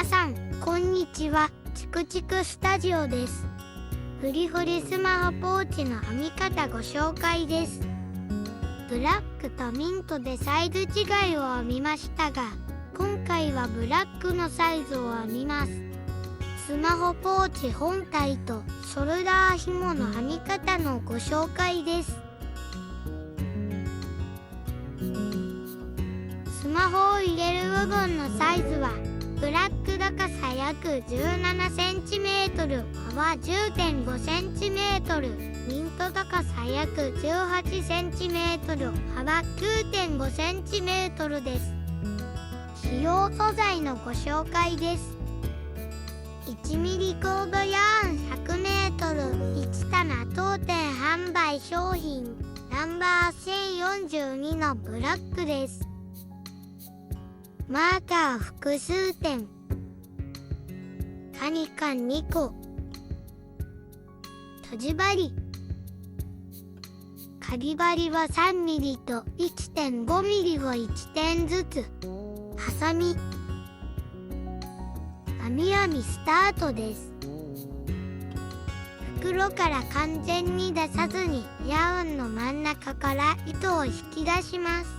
皆さんこんにちは。チクチクスタジオです。フリフリスマホポーチの編み方ご紹介です。ブラックとミントでサイズ違いを編みましたが、今回はブラックのサイズを編みます。スマホポーチ本体とショルダー紐の編み方のご紹介です。スマホを入れる部分のサイズはブラック高さ約 17cm、 幅 10.5cm、 ミント高さ約 18cm、 幅 9.5cm です。使用素材のご紹介です。1mm コードヤーン 100m、 1棚当店販売商品ナンバー1042のブラックです。マーカー複数点、カニカン2個、とじ針、かぎ針は 3mm と 1.5mm を1点ずつ、ハサミ、編みスタートです。袋から完全に出さずにヤーンの真ん中から糸を引き出します。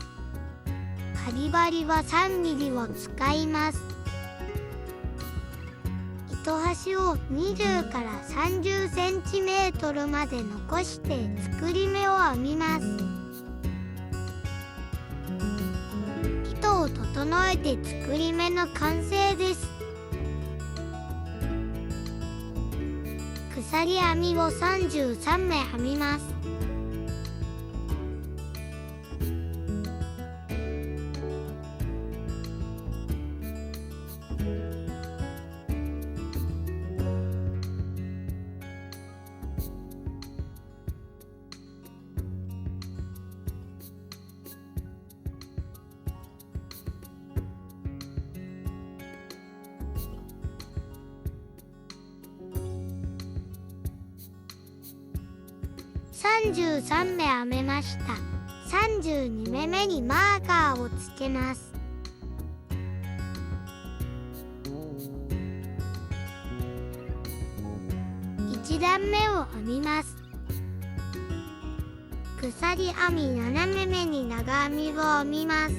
かぎ針は 3mm を使います。糸端を20から 30cm まで残して作り目を編みます。糸を整えて作り目の完成です。鎖編みを33目編みます。33目編めました。32目目にマーカーをつけます。1段目を編みます。鎖編み7目目に長編みを編みます。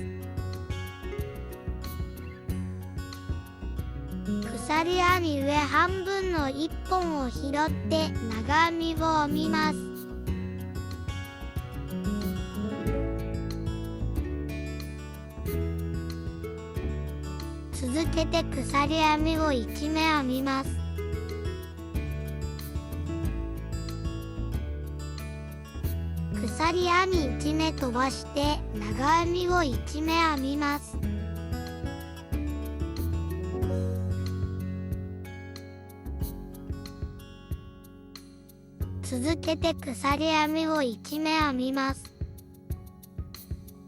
鎖編み上半分の1本を拾って長編みを編みます。続けて鎖編みを1目編みます。鎖編み1目飛ばして長編みを1目編みます。続けて鎖編みを1目編みます。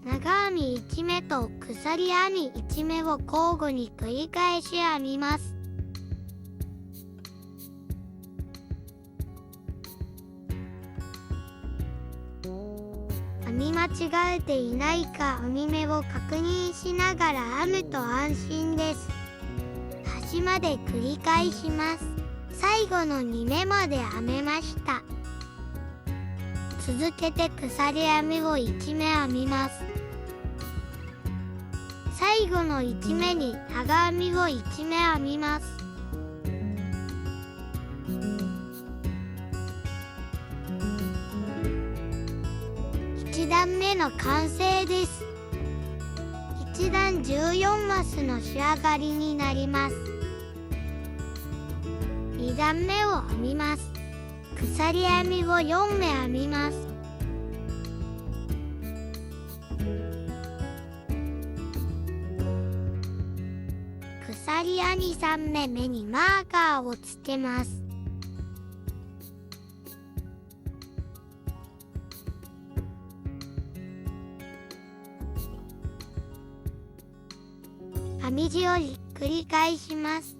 長編み1目と鎖編み1目を交互に繰り返し編みます。編み間違えていないか編み目を確認しながら編むと安心です。端まで繰り返します。最後の2目まで編めました。続けて鎖編みを1目編みます。最後の1目に長編みを1目編みます。1段目の完成です。1段14マスの仕上がりになります。2段目を編みます。鎖編みを4目編みます。鎖編み3目目にマーカーをつけます。編み地をひっくり返します。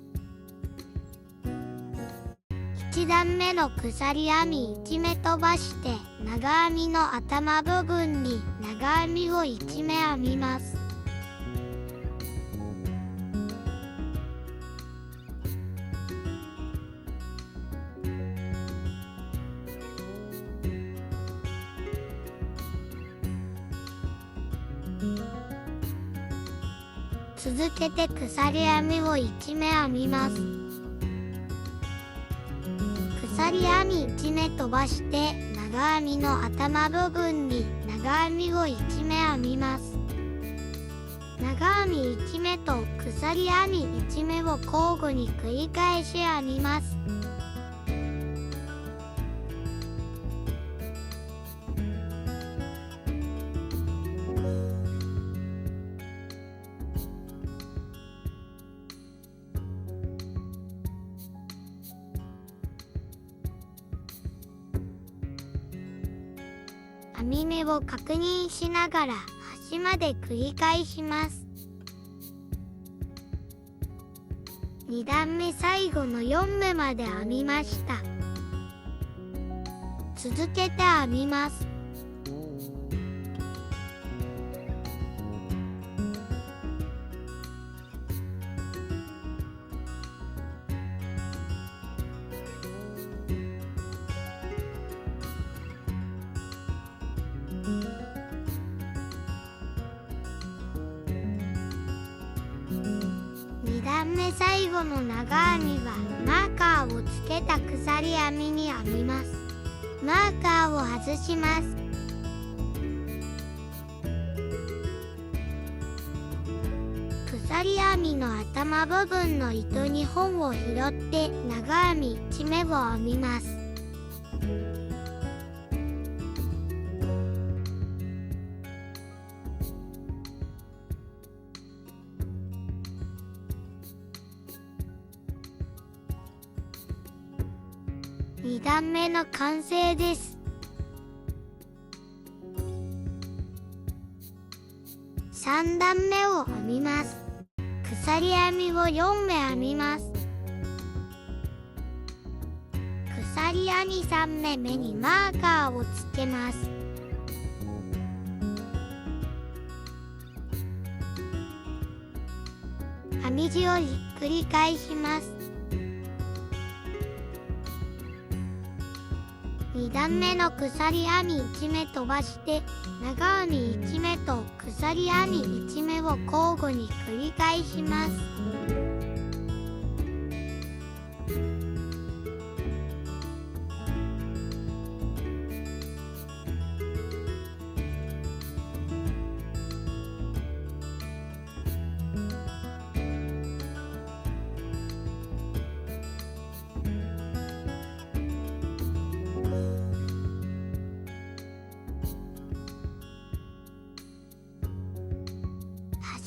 1段目の鎖編み1目飛ばして長編みの頭部分に長編みを1目編みます。続けて鎖編みを1目編みます。鎖編み1目飛ばして長編みの頭部分に長編みを1目編みます。長編み1目と鎖編み1目を交互に繰り返し編みます。編み目を確認しながら端まで繰り返します。2段目最後の4目まで編みました。続けて編みます。2段目最後の長編みはマーカーをつけた鎖編みに編みます。マーカーを外します。鎖編みの頭部分の糸2本を拾って長編み1目を編みます。2段目の完成です。3段目を編みます。鎖編みを4目編みます。鎖編み3目目にマーカーをつけます。編み地をひっくり返します。2段目の鎖編み1目飛ばして長編み1目と鎖編み1目を交互に繰り返します。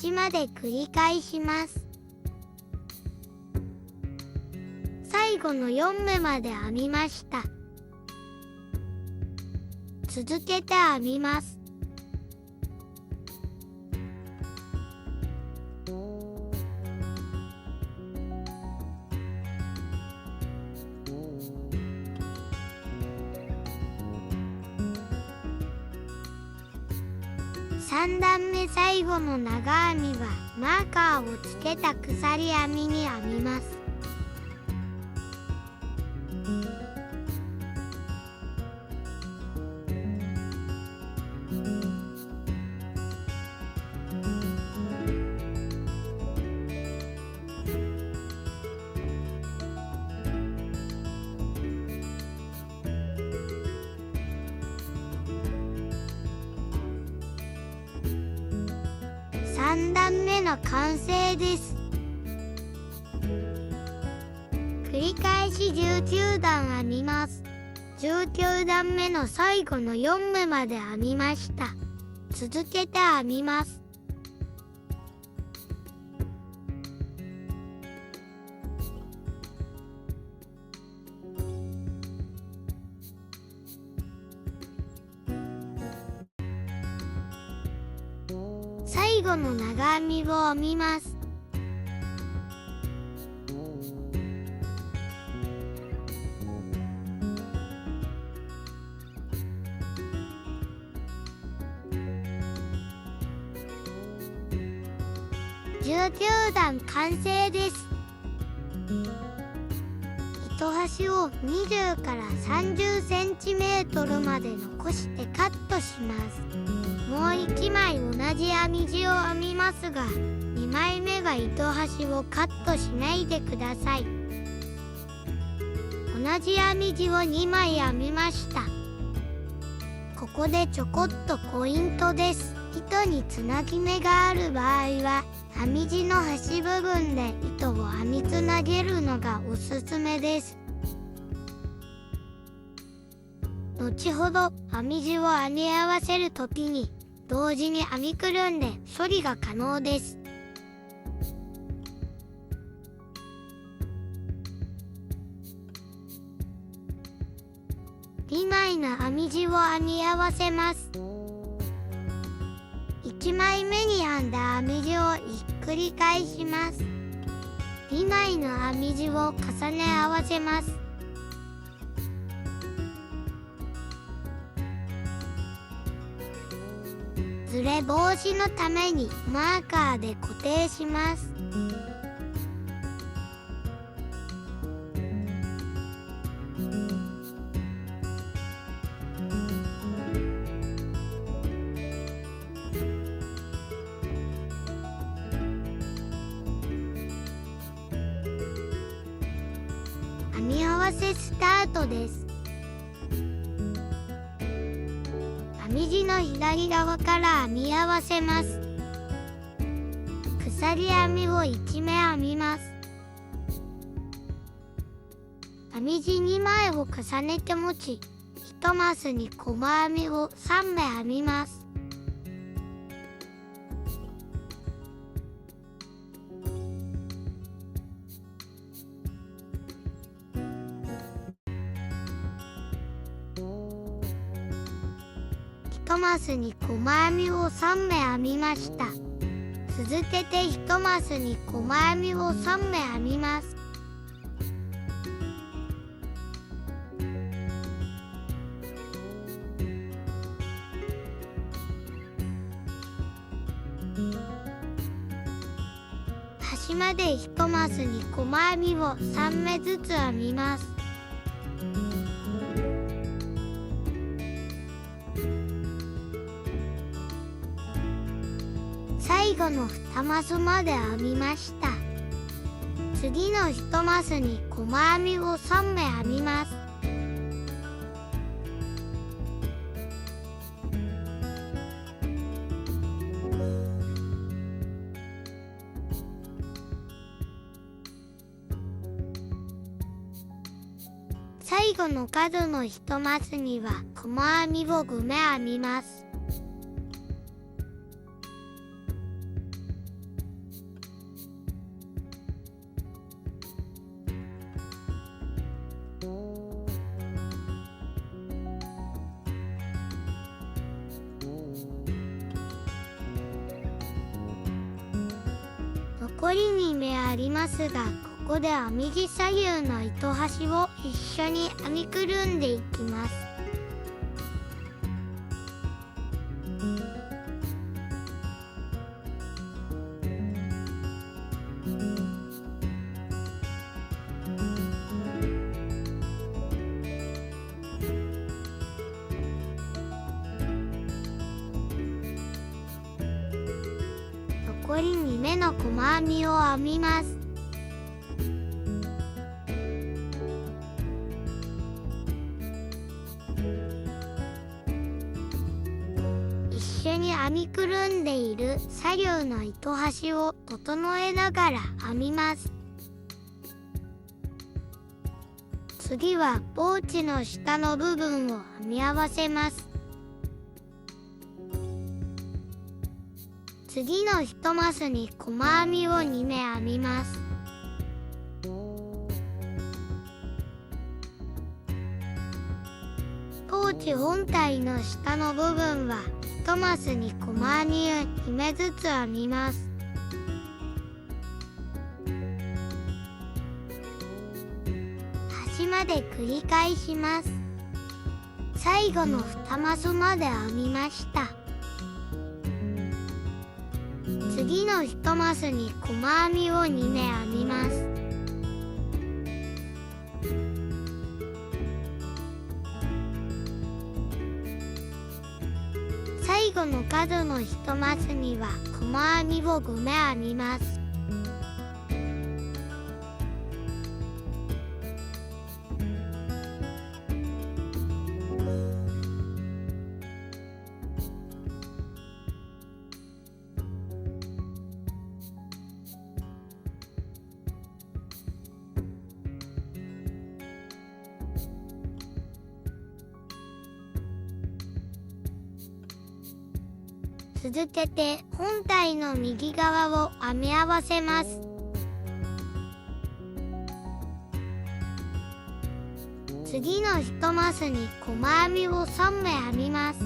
端まで繰り返します。最後の4目まで編みました。続けて編みます。3段目最後の長編みはマーカーをつけた鎖編みに編みます。3段目の完成です。繰り返し19段編みます。19段目の最後の4目まで編みました。続けて編みます。最後の長編みを編みます。19段完成です。糸端を20から30センチメートルまで残してカットします。もう1枚同じ編み地を編みますが、2 2枚目は糸端をカットしないでください。同じ編み地を2枚編みました。ここでちょこっとポイントです。糸につなぎ目がある場合は編み地の端部分で糸を編みつなげるのがおすすめです。後ほど編み地を編み合わせるときに同時に編みくるんで処理が可能です。2枚の編み地を編み合わせます。1枚目に編んだ編み地をひっくり返します。2枚の編み地を重ね合わせます。ずれ防止のためにマーカーで固定します。編み合わせスタートです。編み地の左側から編み合わせます。鎖編みを1目編みます。編み地2枚を重ねて持ち、1マスに細編みを3目編みます。1マスに細編みを3目編みました。続けて1マスに細編みを3目編みます。端まで1マスに細編みを3目ずつ編みます。最後の2マスまで編みました。次の1マスに細編みを3目編みます。最後の角の1マスには細編みを5目編みます。残り2目ありますが、ここで編み地左右の糸端を一緒に編みくるんでいきます。残り2目の細編みを編みます。一緒に編みくるんでいる左右の糸端を整えながら編みます。次はポーチの下の部分を編み合わせます。次の1マスに細編みを2目編みます。ポーチ本体の下の部分は1マスに細編みを2目ずつ編みます。端まで繰り返します。最後の2マスまで編みました。次の1マスに細編みを2目編みます。最最後の角の1マスには細編みを5目編みます。続けて本体の右側を編み合わせます。次の1マスに細編みを3目編みます。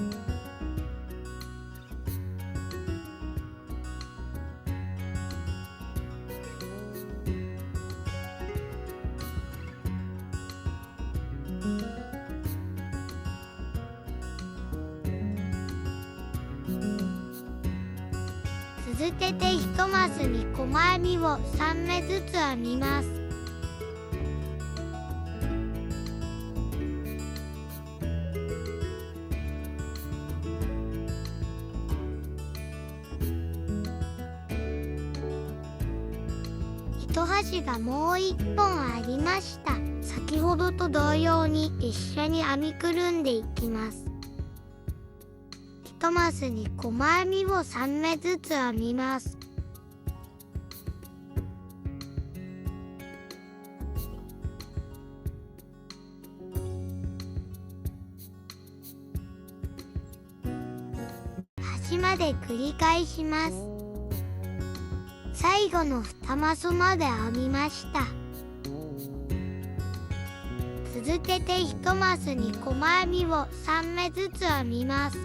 続けて1マスに細編みを3目ずつ編みます。糸端がもう1本ありました。先ほどと同様に一緒に編みくるんでいきます。1マスに細編みを3目ずつ編みます。端まで繰り返します。最後の2マスまで編みました。続けて1マスに細編みを3目ずつ編みます。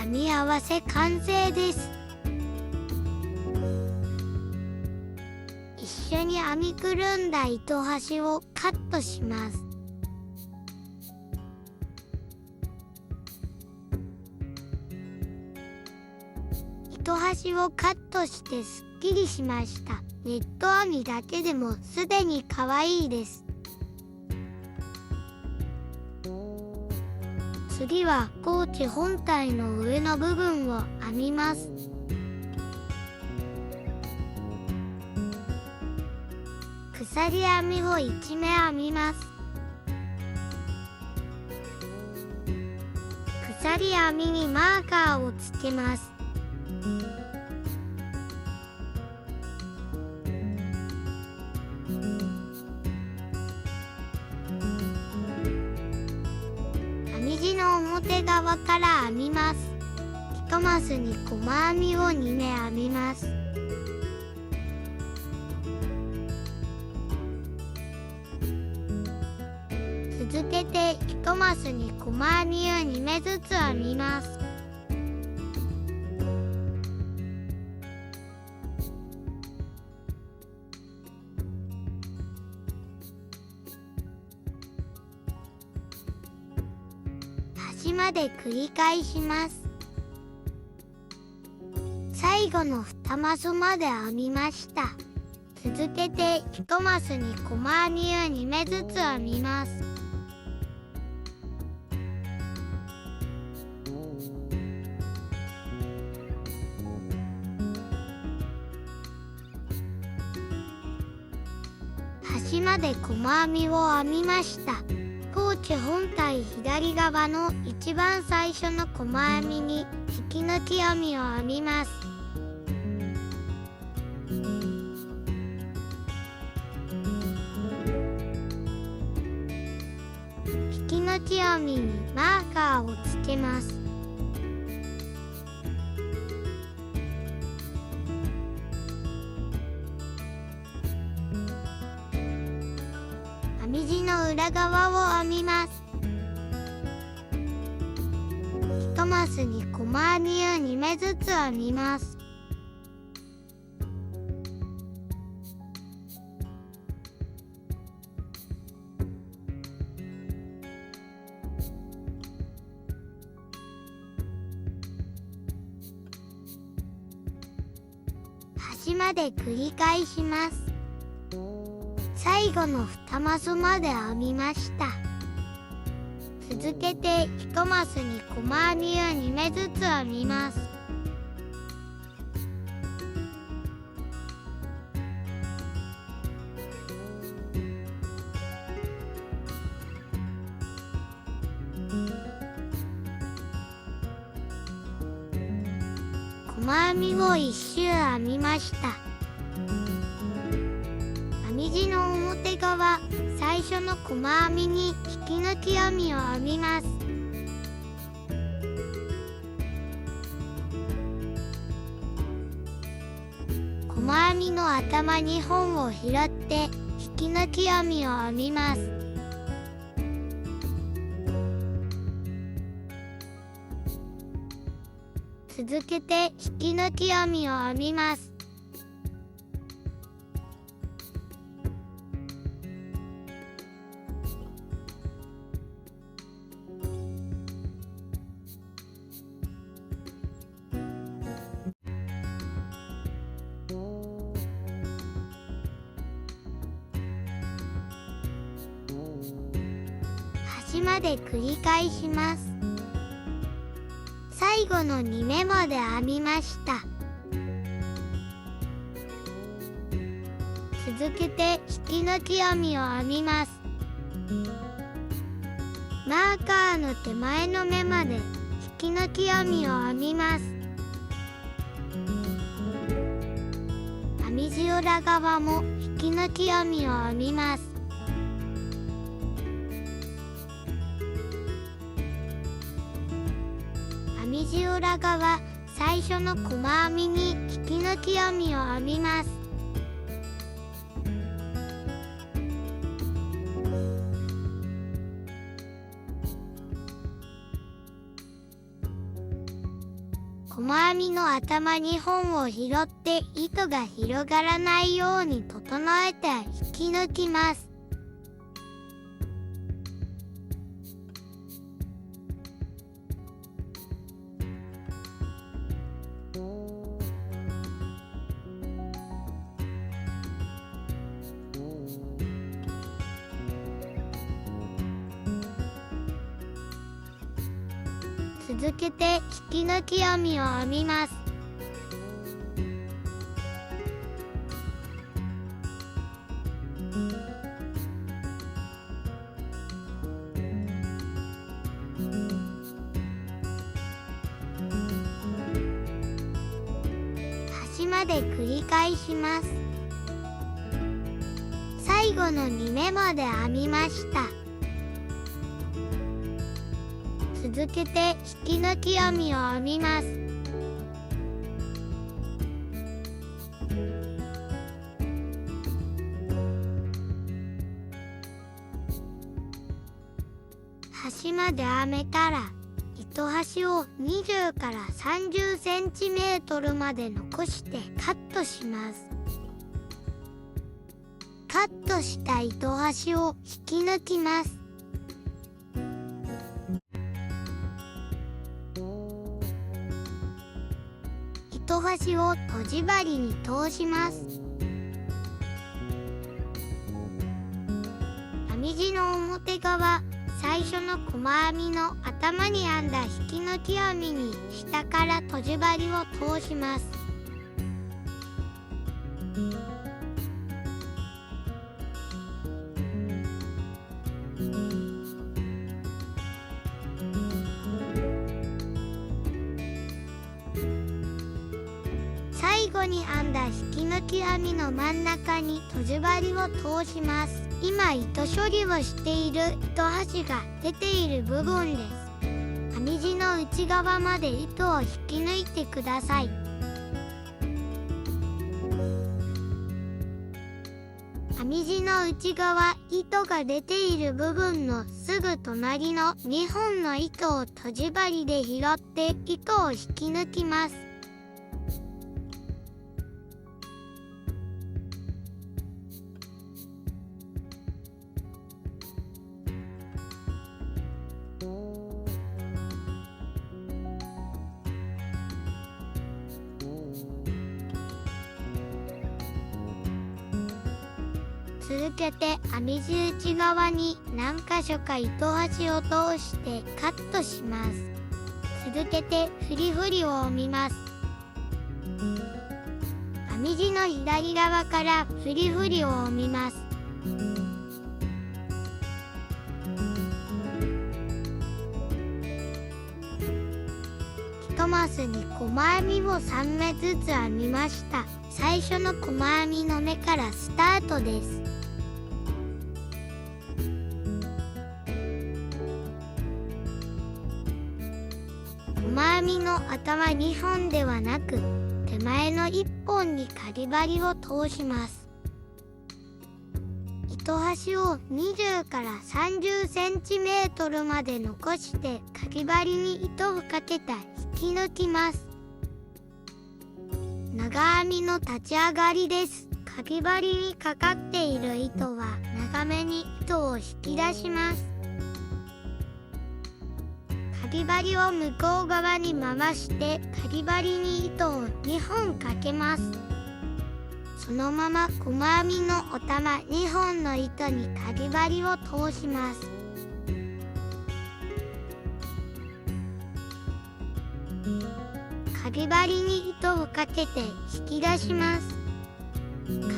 編み合わせ完成です。一緒に編みくるんだ糸端をカットします。糸端をカットしてすっきりしました。ネット編みだけでもすでに可愛いです。次はポーチ本体の上の部分を編みます。鎖編みを1目編みます。鎖編みにマーカーをつけます。編み地の表側から編みます。1マスに細編みを2目編みます。続けて1マスに細編みを2目ずつ編みます。端まで繰り返します。最後の2マスまで編みました。続けて1マスに細編みを2目ずつ編みます。端まで細編みを編みました。ポーチ本体左側の一番最初の細編みに引き抜き編みを編みます。引き抜き編みにマーカーをつけます。編み地の裏側を編みます。マスに細編みを2目ずつ編みます。端まで繰り返します。最後の2マスまで編みました。続けて1マスに細編みを2目ずつ編みます。細編みを1周編みました。編み地の表側、最初の細編みに引き抜き編みを編みます。細編みの頭2本を拾って引き抜き編みを編みます。続けて引き抜き編みを編みます。端まで繰り返します。最後の2目まで編みました。続けて引き抜き編みを編みます。マーカーの手前の目まで引き抜き編みを編みます。編み地裏側も引き抜き編みを編みます。編み地裏側、最初の細編みに引き抜き編みを編みます。細編みの頭2本を拾って糸が広がらないように整えて引き抜きます。続けて引き抜き編みを編みます。端まで繰り返します。最後の2目まで編みました。続けて引き抜き編みを編みます。端まで編めたら、糸端を20から30センチメートルまで残してカットします。カットした糸端を引き抜きます。糸端をとじ針に通します。編み地の表側、最初の細編みの頭に編んだ引き抜き編みに下からとじ針を通します。最後に編んだ引き抜き編みの真ん中にとじ針を通します。今糸処理をしている糸端が出ている部分です。編み地の内側まで糸を引き抜いてください。編み地の内側、糸が出ている部分のすぐ隣の2本の糸をとじ針で拾って糸を引き抜きます。続けて編み地内側に何箇所か糸端を通してカットします。続けてフリフリを編みます。編み地の左側からフリフリを編みます。1マスに細編みを3目ずつ編みました。最初の細編みの目からスタートです。細編みの頭2本ではなく手前の1本にかぎ針を通します。糸端を20から30センチメートルまで残してかぎ針に糸をかけた引き抜きます。長編みの立ち上がりです。かぎ針にかかっている糸は長めに糸を引き出します。かぎ針を向こう側に回してかぎ針に糸を2本かけます。そのまま細編みのお玉2本の糸にかぎ針を通します。かぎ針に糸をかけて引き出します。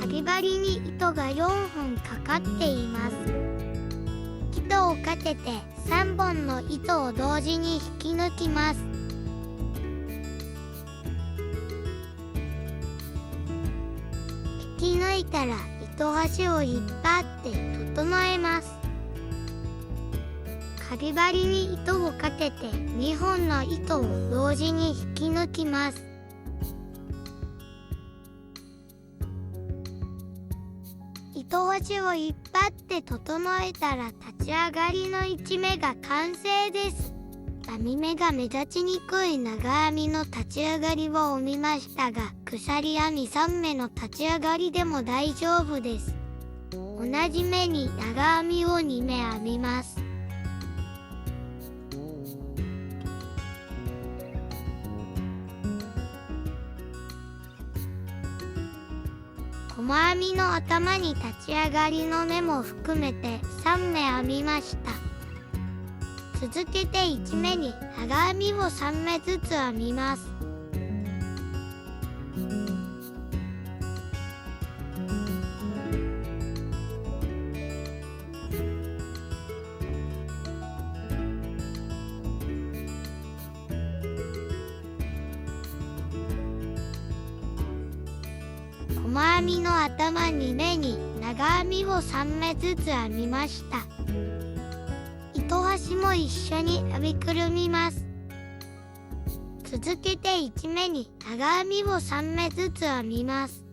かぎ針に糸が4本かかっています。糸をかけて3本の糸を同時に引き抜きます。引き抜いたら糸端を引っ張って整えます。かぎ針に糸をかけて2本の糸を同時に引き抜きます。糸端を引っ張って整えたら立ち上がりの1目が完成です。編み目が目立ちにくい長編みの立ち上がりを編みましたが、鎖編み3目の立ち上がりでも大丈夫です。同じ目に長編みを2目編みます。細編みの頭に立ち上がりの目も含めて3目編みました。続けて1目に長編みを3目ずつ編みます。細編みの頭2目に長編みを3目ずつ編みました。糸端も一緒に編みくるみます。続けて1目に長編みを3目ずつ編みます。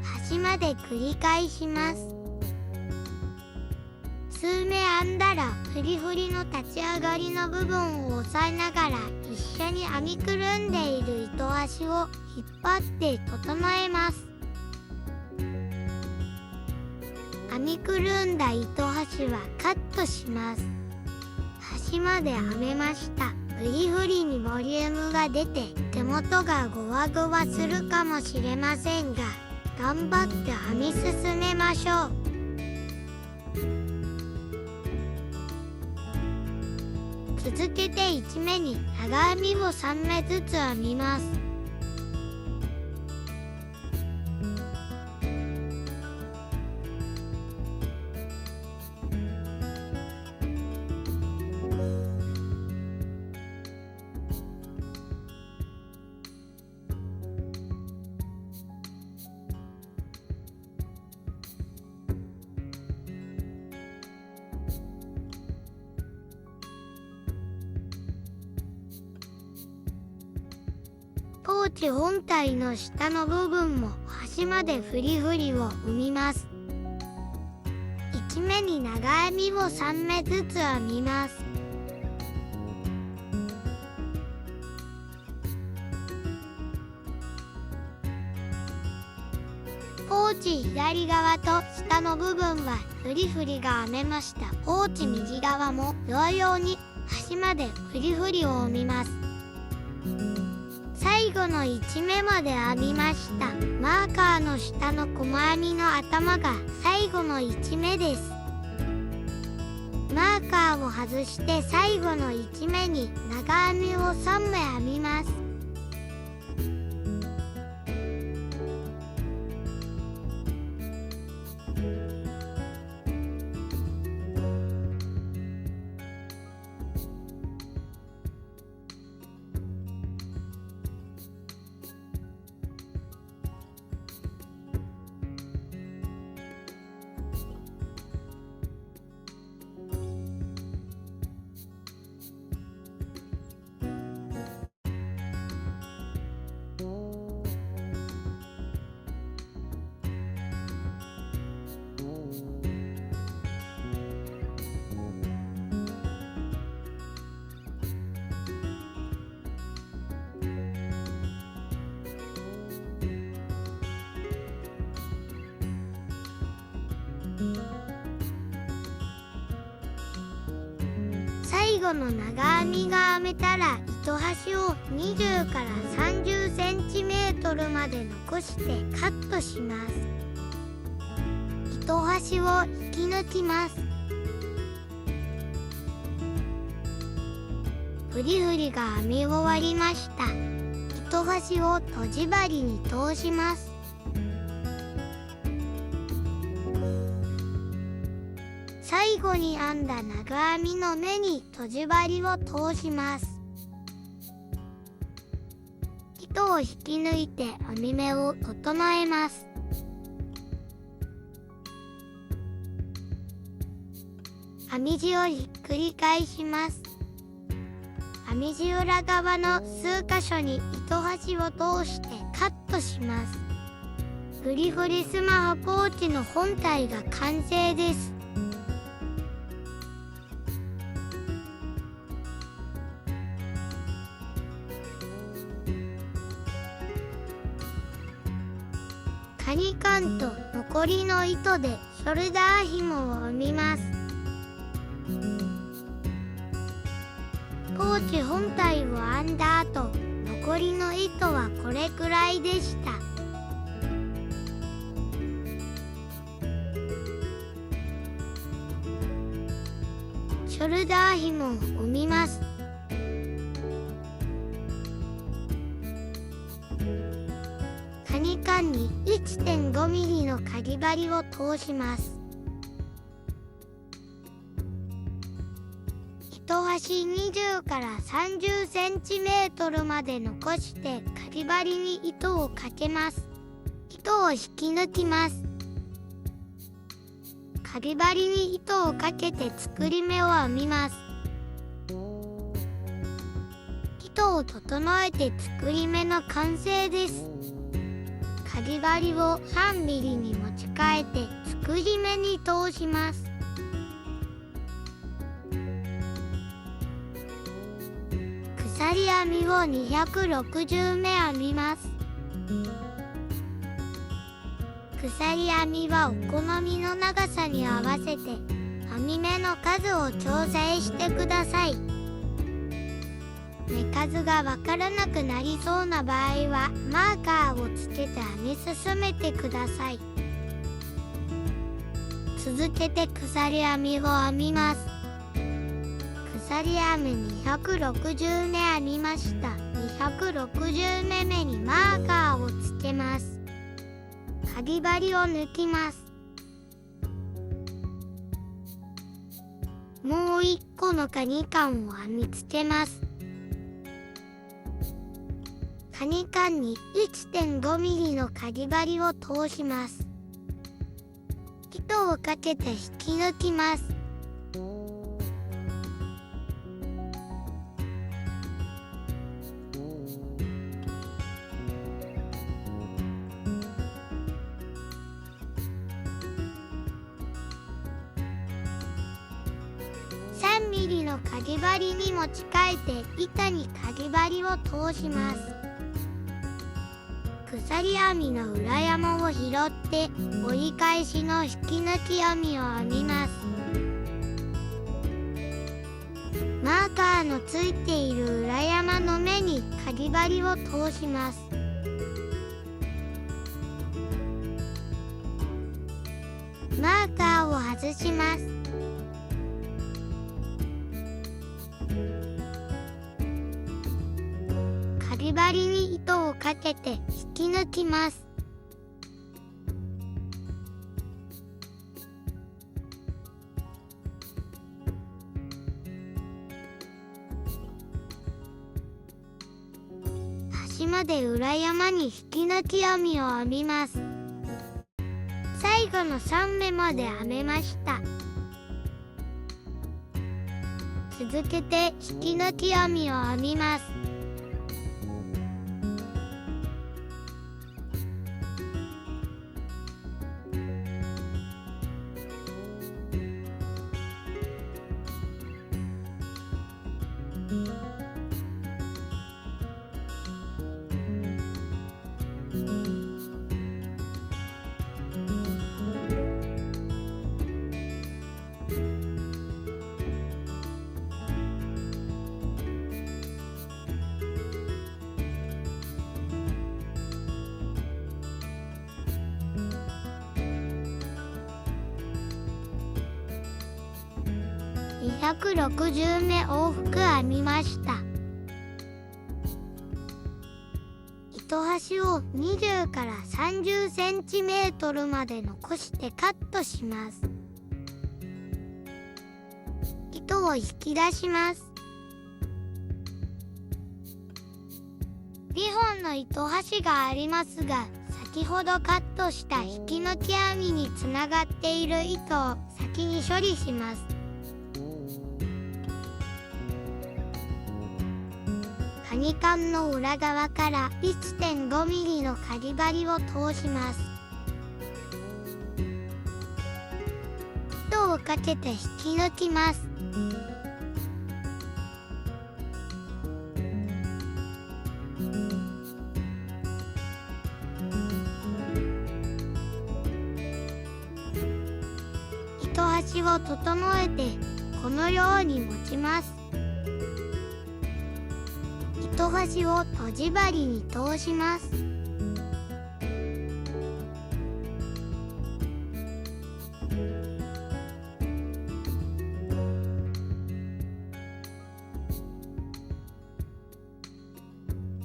端まで繰り返します。数目編んだらフリフリの立ち上がりの部分を押さえながら一緒に編みくるんでいる糸端を引っ張って整えます。編みくるんだ糸端はカットします。端まで編めました。フリフリにボリュームが出て手元がゴワゴワするかもしれませんが、頑張って編み進めましょう。続けて1目に長編みを3目ずつ編みます。ーチ本体の下の部分も端までフリフリを編みます。1目に長編みを3目ずつ編みます。ポーチ左側と下の部分はフリフリが編めました。ポーチ右側も同様に端までフリフリを編みます。最後の1目まで編みました。マーカーの下の細編みの頭が最後の1目です。マーカーを外して最後の1目に長編みを3目編みます。最後の長編みが編めたら糸端を20から30センチメートルまで残してカットします。糸端を引き抜きます。フリフリが編み終わりました。糸端をとじ針に通します。最後に編んだ長編みの目にとじ針を通します。糸を引き抜いて編み目を整えます。編み地をひっくり返します。編み地裏側の数箇所に糸端を通してカットします。フリフリスマホポーチの本体が完成です。カニカンと残りの糸でショルダー紐を編みます。ポーチ本体を編んだ後、残りの糸はこれくらいでした。ショルダー紐を編みます。カニカンに 1.5 ミリのかぎ針を通します。糸端20から30センチメートルまで残してかぎ針に糸をかけます。糸を引き抜きます。かぎ針に糸をかけて作り目を編みます。糸を整えて作り目の完成です。かぎ針を3ミリに持ち替えて作り目に通します。鎖編みを260目編みます。鎖編みはお好みの長さに合わせて編み目の数を調整してください。目数がわからなくなりそうな場合はマーカーをつけて編み進めてください。続けて鎖編みを編みます。鎖編み260目編みました。260目目にマーカーをつけます。かぎ針を抜きます。もう一個のカニカンを編みつけます。カニカンに 1.5 ミリのかぎ針を通します。糸をかけて引き抜きます。ミリのかぎ針に持ち替えて板にかぎ針を通します。鎖編みの裏山を拾って折り返しの引き抜き編みを編みます。マーカーのついている裏山の目にかぎ針を通します。マーカーを外します。かぎ針に糸をかけて引き抜きます。端まで裏山に引き抜き編みを編みます。最後の3目まで編めました。続けて引き抜き編みを編みます。260目往復編みました。糸端を20から30センチメートルまで残してカットします。糸を引き出します。2本の糸端がありますが、先ほどカットした引き抜き編みにつながっている糸を先に処理します。カニカンの裏側から 1.5 ミリのかぎ針を通します。糸をかけて引き抜きます。糸端を整えてこのように持ちます。糸端をとじ針に通します。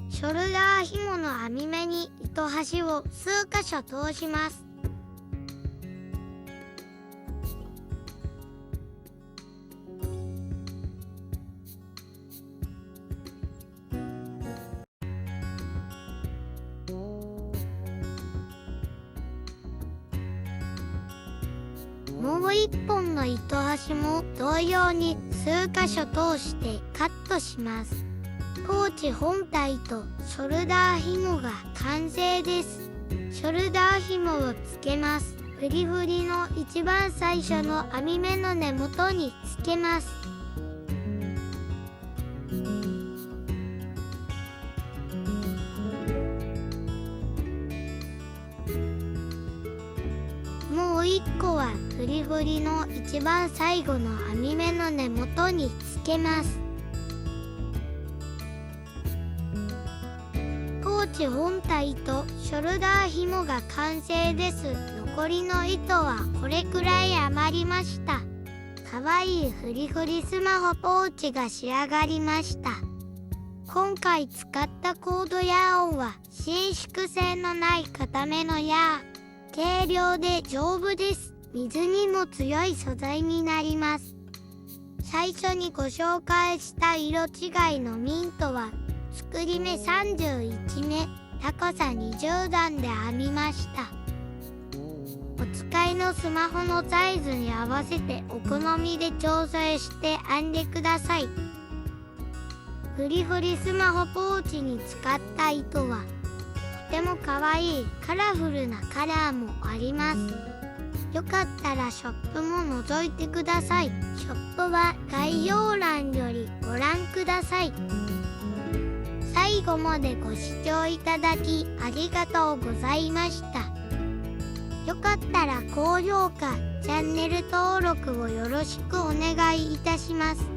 ショルダー紐の編み目に糸端を数箇所通します。もう一本の糸端も同様に数箇所通してカットします。ポーチ本体とショルダー紐が完成です。ショルダー紐をつけます。フリフリの一番最初の編み目の根元につけます。もう一個はフリフリの一番最後の編み目の根元につけます。ポーチ本体とショルダー紐が完成です。残りの糸はこれくらい余りました。かわいいフリフリスマホポーチが仕上がりました。今回使ったコードヤーンは伸縮性のない固めのヤーン。軽量で丈夫です。水にも強い素材になります。最初にご紹介した色違いのミントは作り目31目、高さ20段で編みました。お使いのスマホのサイズに合わせてお好みで調整して編んでください。フリフリスマホポーチに使った糸はとてもかわいいカラフルなカラーもあります。よかったらショップも覗いてください。ショップは概要欄よりご覧ください。最後までご視聴いただきありがとうございました。よかったら高評価、チャンネル登録をよろしくお願いいたします。